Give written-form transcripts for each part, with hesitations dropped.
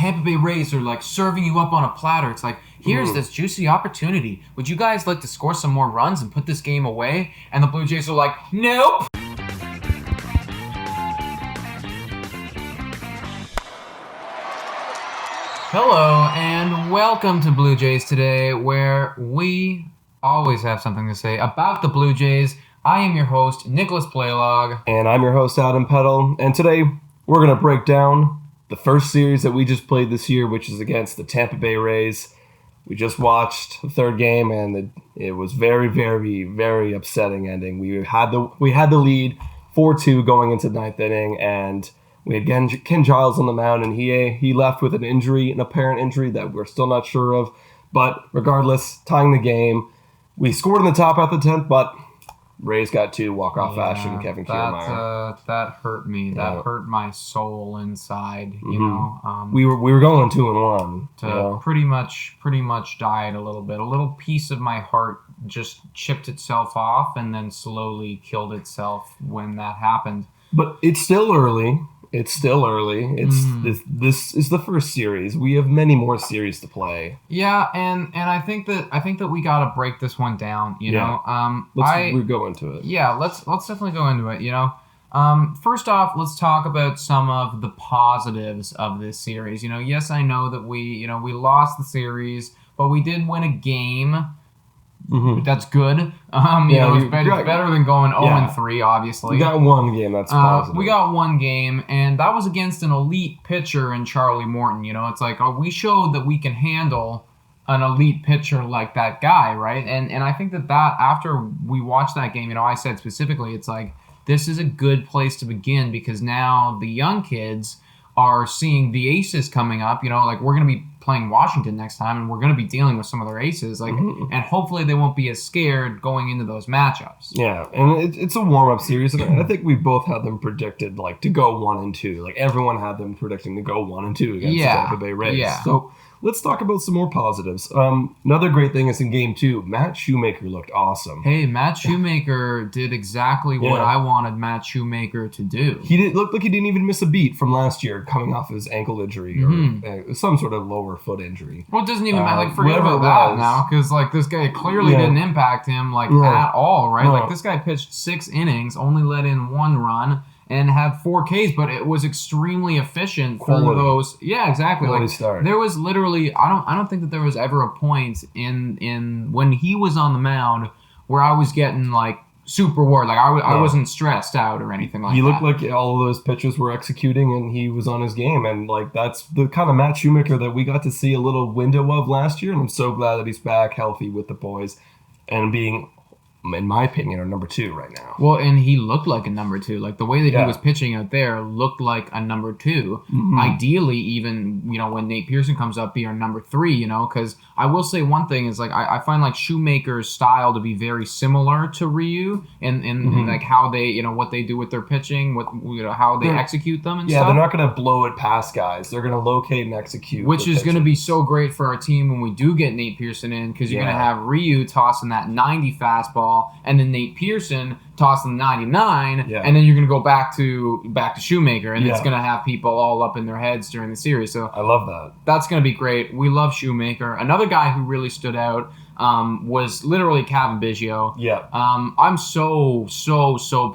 Tampa Bay Rays are like serving you up on a platter. It's like, here's this juicy opportunity. Would you guys like to score some more runs and put this game away? And the Blue Jays are like, nope. Hello, and welcome to Blue Jays Today, where we always have something to say about the Blue Jays. I am your host, Nicholas Playlog. And I'm your host, Adam Peddle. And today, we're going to break down the first series that we just played this year, which is against the Tampa Bay Rays. We just watched the third game, and it was very, very, very upsetting ending. We had the lead 4-2 going into the ninth inning, and we had Ken Giles on the mound, and he left with an apparent injury that we're still not sure of. But regardless, tying the game, we scored in the top at the 10th, but Rays got two walk-off fashion. Kevin Kiermaier. That hurt me. That hurt my soul inside. You know, we were going 2-1. Pretty much died a little bit. A little piece of my heart just chipped itself off, and then slowly killed itself when that happened. But it's still early. This is the first series. We have many more series to play. Yeah, and I think that we gotta break this one down. You know, let's go into it. Yeah, let's definitely go into it. You know, first off, let's talk about some of the positives of this series. You know, yes, I know that we lost the series, but we did win a game. Mm-hmm. That's good. It's better than going 0-3, obviously. We got one game, that's positive. We got one game, and that was against an elite pitcher in Charlie Morton. You know, it's like, we showed that we can handle an elite pitcher like that guy, right? And I think that after we watched that game, I said specifically, it's like, this is a good place to begin, because now the young kids are seeing the aces coming up. Like, we're going to be playing Washington next time, and we're going to be dealing with some of their aces, and hopefully they won't be as scared going into those matchups. Yeah, and it's a warm-up series, and I think we both had them predicted to go 1-2. Like, everyone had them predicting to go 1-2 against the Tampa Bay Rays. Yeah. So let's talk about some more positives. Another great thing is in Game 2, Matt Shoemaker looked awesome. Hey, Matt Shoemaker did exactly what I wanted Matt Shoemaker to do. He looked like he didn't even miss a beat from last year, coming off his ankle injury or some sort of lower foot injury. Well, it doesn't even matter. Forget about that now, because this guy clearly didn't impact him at all, right? No. This guy pitched 6 innings, only let in 1 run, and had 4 Ks, but it was extremely efficient for those. Yeah, exactly. Start. There was literally, I don't think that there was ever a point in when he was on the mound where I was getting super worried. I wasn't stressed out or anything like that. He looked like all of those pitches were executing, and he was on his game. And that's the kind of Matt Shoemaker that we got to see a little window of last year. And I'm so glad that he's back healthy with the boys and being, in my opinion, our number 2 right now. Well, and he looked like a number 2. The way that he was pitching out there looked like a number 2. Mm-hmm. Ideally, even, when Nate Pearson comes up, be our number 3, because I will say one thing is, I find, Shoemaker's style to be very similar to Ryu and how they, what they do with their pitching, how they execute them and stuff. Yeah, they're not going to blow it past guys. They're going to locate and execute. Which is going to be so great for our team when we do get Nate Pearson in, because you're going to have Ryu tossing that 90 fastball, and then Nate Pearson tossing the 99, and then you're going to go back to Shoemaker, and it's going to have people all up in their heads during the series. So I love that. That's going to be great. We love Shoemaker. Another guy who really stood out was literally Cavan Biggio. Yeah. I'm so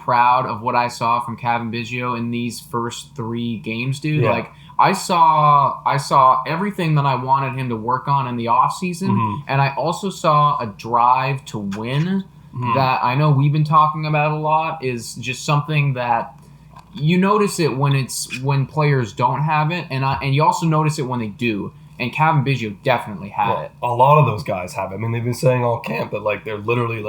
proud of what I saw from Cavan Biggio in these first 3 games, dude. Yeah. I saw everything that I wanted him to work on in the offseason, and I also saw a drive to win that I know we've been talking about a lot. Is just something that you notice it when players don't have it, and you also notice it when they do. And Cavan Biggio definitely had it. A lot of those guys have it. I mean, they've been saying all camp that they're literally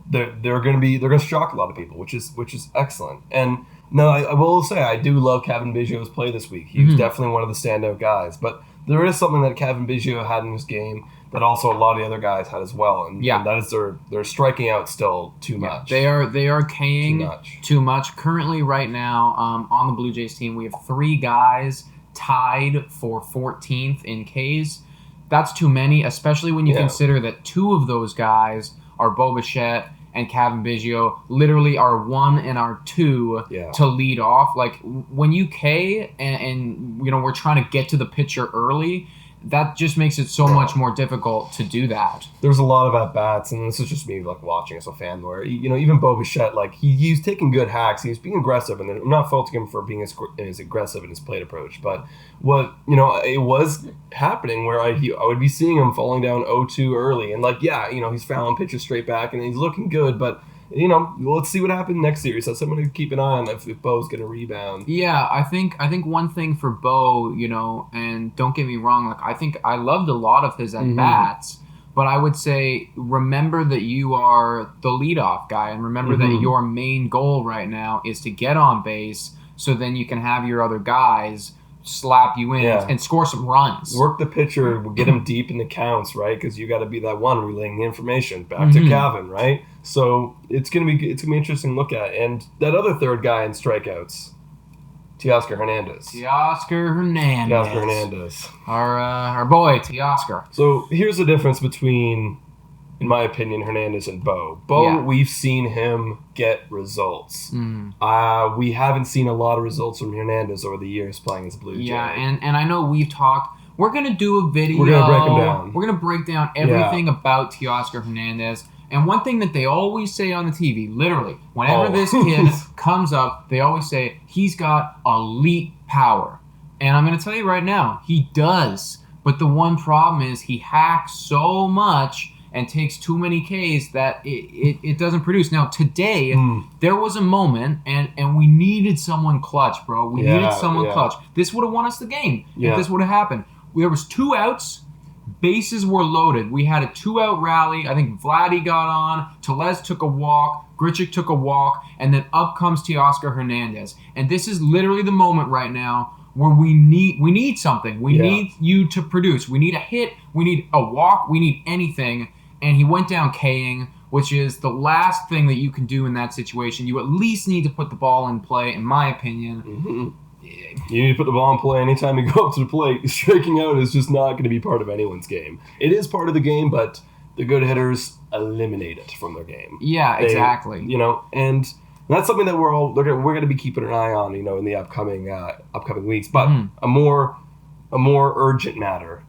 they're going to shock a lot of people, which is excellent. And no, I will say I do love Cavan Biggio's play this week. He was definitely one of the standout guys. But there is something that Cavan Biggio had in his game that also a lot of the other guys had as well, and that is they're striking out still too much. They are K'ing too much. Currently, right now, on the Blue Jays team, we have 3 guys tied for 14th in Ks. That's too many, especially when you consider that 2 of those guys are Bo Bichette and Kevin Biggio literally our 1 and our 2 to lead off. Like when you K and we're trying to get to the pitcher early, that just makes it so much more difficult to do that. There's a lot of at-bats, and this is just me like watching as a fan, where even Bo Bichette, like he's taking good hacks, he's being aggressive, and I'm not faulting him for being as aggressive in his plate approach, but what it was happening where I would be seeing him falling down 0-2 early, and he's fouling pitches straight back, and he's looking good, but let's see what happens next series. That's something to keep an eye on if Bo's going to rebound. Yeah, I think one thing for Bo, and don't get me wrong, like I think I loved a lot of his at bats, but I would say remember that you are the leadoff guy, and remember that your main goal right now is to get on base, so then you can have your other guys slap you in and score some runs. Work the pitcher, get him deep in the counts, right? Because you got to be that one relaying the information back to Kevin, right? So it's gonna be interesting to look at. And that other third guy in strikeouts, Teoscar Hernandez. Our boy Teoscar. So here's the difference between, in my opinion, Hernandez and Bo. We've seen him get results. We haven't seen a lot of results from Hernandez over the years playing as Blue Jay. Yeah, and I know we've talked. We're going to do a video. We're going to break him down. We're going to break down everything about Teoscar Hernandez. And one thing that they always say on the TV, literally, whenever this kid comes up, they always say he's got elite power. And I'm going to tell you right now, he does. But the one problem is he hacks so much and takes too many Ks that it doesn't produce. Now, today, there was a moment, and we needed someone clutch, bro. We needed someone clutch. This would have won us the game if this would have happened. There was 2 outs. Bases were loaded. We had a 2-out rally. I think Vladdy got on. Tellez took a walk. Grichuk took a walk. And then up comes Teoscar Hernandez. And this is literally the moment right now where we need something. We need you to produce. We need a hit. We need a walk. We need anything. And he went down K-ing, which is the last thing that you can do in that situation. You at least need to put the ball in play, in my opinion. You need to put the ball in play anytime you go up to the plate. Striking out is just not going to be part of anyone's game. It is part of the game, but the good hitters eliminate it from their game. Yeah, exactly. And that's something that we're going to be keeping an eye on, in the upcoming weeks. But a more urgent matter,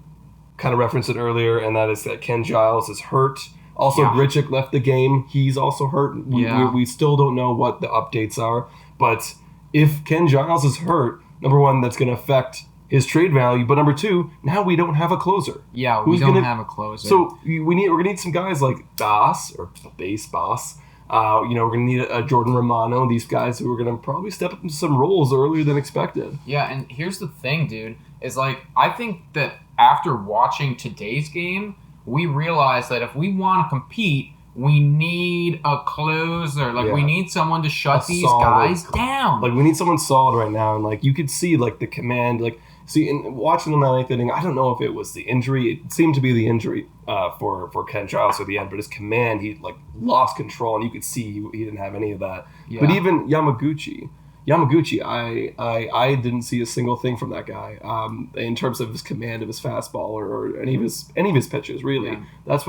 kind of referenced it earlier, and that is that Ken Giles is hurt. Also, Grichuk left the game. He's also hurt. We still don't know what the updates are, but if Ken Giles is hurt, number one, that's going to affect his trade value. But number two, now we don't have a closer. Yeah, we don't have a closer. So we're going to need some guys like Boss or Base Boss. We're going to need a Jordan Romano. These guys who are going to probably step up into some roles earlier than expected. Yeah, and here's the thing, dude, is I think that after watching today's game, we realized that if we want to compete, we need a closer. We need someone to shut these guys down. We need someone solid right now. And, you could see, the command. In watching the 9th inning, I don't know if it was the injury. It seemed to be the injury for Ken Giles at the end. But his command, he, lost control. And you could see he didn't have any of that. Yeah. But even Yamaguchi, I didn't see a single thing from that guy in terms of his command of his fastball or any of his pitches. Really, that's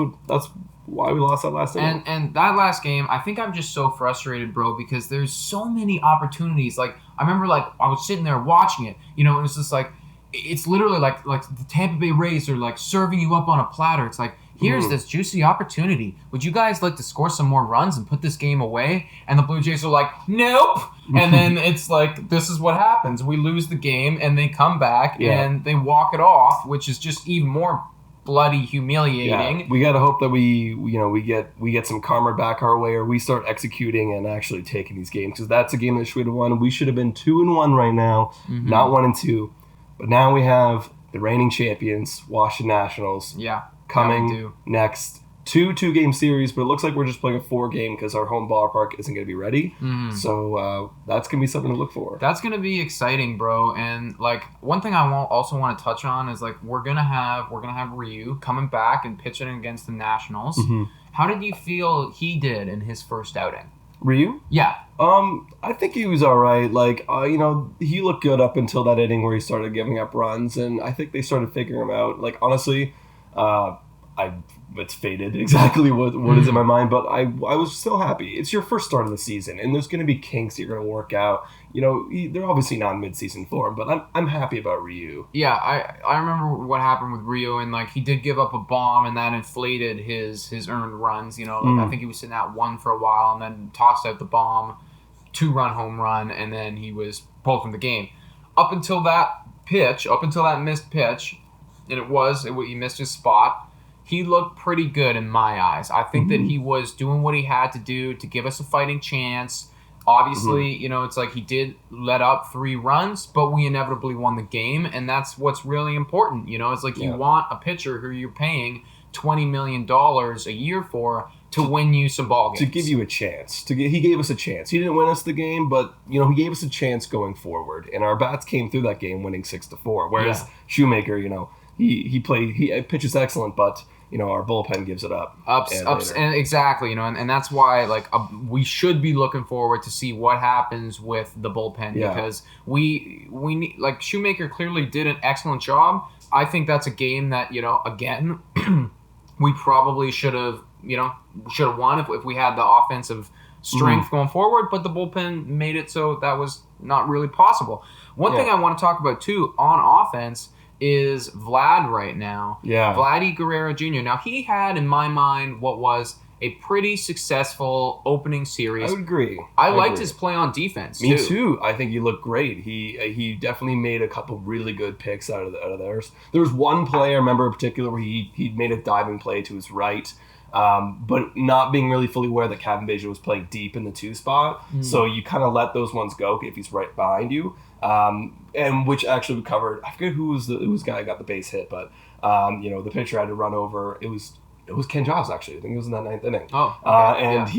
why we lost that last game. And that last game, I think I'm just so frustrated, bro, because there's so many opportunities. I remember, I was sitting there watching it, and it's just it's literally like the Tampa Bay Rays are serving you up on a platter. It's here's this juicy opportunity. Would you guys like to score some more runs and put this game away? And the Blue Jays are nope. And then it's this is what happens. We lose the game, and they come back and they walk it off, which is just even more bloody humiliating. Yeah, we got to hope that we get some karma back our way, or we start executing and actually taking these games, because that's a game that should have won. We should have been 2-1 right now, not 1-2. But now we have the reigning champions, Washington Nationals, coming next. 2-game series, but it looks like we're just playing a 4-game because our home ballpark isn't going to be ready. So that's going to be something to look for. That's going to be exciting, bro. And one thing I also want to touch on is we're gonna have Ryu coming back and pitching against the Nationals. How did you feel he did in his first outing? Ryu? Yeah. I think he was all right. He looked good up until that inning where he started giving up runs, and I think they started figuring him out. Honestly, it's faded exactly what is in my mind, but I was still happy. It's your first start of the season, and there's going to be kinks you're going to work out. They're obviously not in mid-season form, but I'm happy about Ryu. Yeah, I remember what happened with Rio, and like he did give up a bomb, and that inflated his earned runs. I think he was sitting at 1 for a while, and then tossed out the bomb, 2-run home run, and then he was pulled from the game. Up until that missed pitch, and he missed his spot. He looked pretty good in my eyes. I think that he was doing what he had to do to give us a fighting chance. Obviously, it's like he did let up 3 runs, but we inevitably won the game, and that's what's really important. It's like you want a pitcher who you're paying $20 million a year for to win you some ball games. To give you a chance. He gave us a chance. He didn't win us the game, but he gave us a chance going forward, and our bats came through that game winning 6-4. Whereas Shoemaker, he pitches excellent, but our bullpen gives it up. And exactly, and that's why we should be looking forward to see what happens with the bullpen because we need, Shoemaker clearly did an excellent job. I think that's a game that again we probably should have won if we had the offensive strength going forward, but the bullpen made it so that was not really possible. One thing I want to talk about too on offense is Vlad right now. Yeah. Vladdy Guerrero Jr. Now, he had, in my mind, what was a pretty successful opening series. I would agree. I liked his play on defense, Me too. I think he looked great. He definitely made a couple really good picks out of theirs. There was one play I remember in particular where he made a diving play to his right, but not being really fully aware that Kevin Biggio was playing deep in the 2 spot. So you kind of let those ones go if he's right behind you. And which actually covered, I forget who was the guy who got the base hit, but the pitcher had to run over. It was Ken Giles, actually. I think it was in that 9th inning. Oh, okay.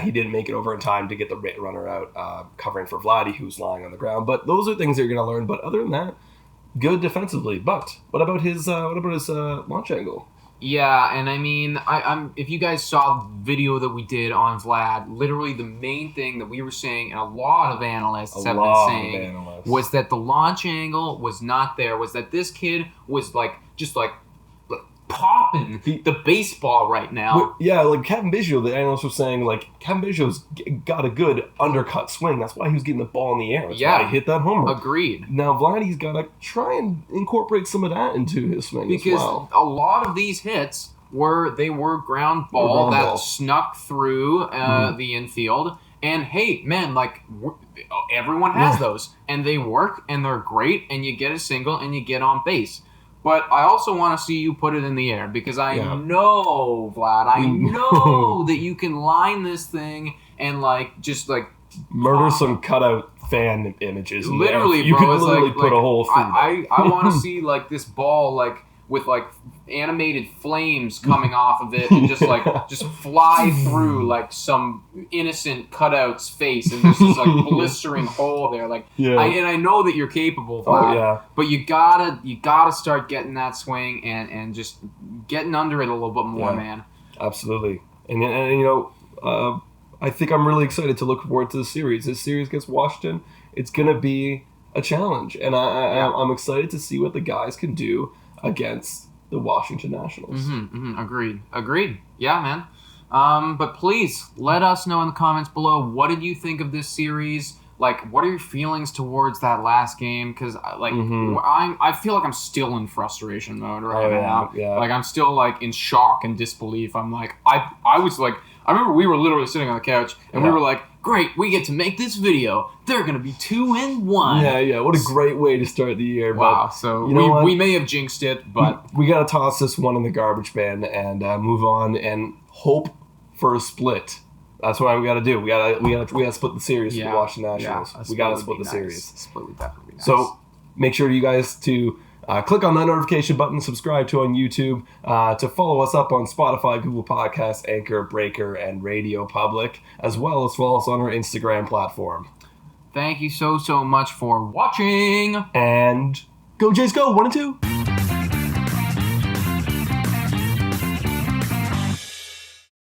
He didn't make it over in time to get the runner out, covering for Vladdy, who's lying on the ground. But those are things that you're going to learn. But other than that, good defensively. But what about his launch angle? Yeah, and I mean, I'm if you guys saw the video that we did on Vlad, literally the main thing that we were saying, and a lot of analysts have been saying, was that the launch angle was not there. Was that this kid was just popping the baseball right now. Yeah, Kevin Biggio, the analysts were saying, Kevin Biggio's got a good undercut swing. That's why he was getting the ball in the air. That's why he hit that home run. Agreed. Now, Vladdy's got to try and incorporate some of that into his swing as well. Because a lot of these hits were ground ball that snuck through the infield. And, hey, man, everyone has those. And they work, and they're great, and you get a single, and you get on base. But I also want to see you put it in the air because I know, Vlad, I know that you can line this thing and murder some cutout fan images. Literally, you bro, could literally put a hole through. I want to see this ball with animated flames coming off of it and just fly through some innocent cutout's face and there's this blistering hole there. And I know that you're capable of that, but you gotta start getting that swing and just getting under it a little bit more, man. Absolutely. And I think I'm really excited to look forward to the series. This series against Washington, it's gonna be a challenge, and I'm excited to see what the guys can do against the Washington Nationals. Agreed. Yeah, man. But please let us know in the comments below, what did you think of this series? What are your feelings towards that last game? Because I feel like I'm still in frustration mode now. Yeah. I'm still in shock and disbelief. I'm I remember we were literally sitting on the couch and we were like, great, we get to make this video. They're going to be 2-1. Yeah. What a great way to start the year. Wow. But so we may have jinxed it, but we got to toss this one in the garbage bin and move on and hope for a split. That's what we got to do. We got to split the series for the Washington Nationals. We got to split the series. A split would definitely be nice. So make sure you guys to click on that notification button, subscribe to on YouTube, to follow us up on Spotify, Google Podcasts, Anchor, Breaker, and Radio Public, as well as follow us on our Instagram platform. Thank you so much for watching. And go Jays go, 1 and 2.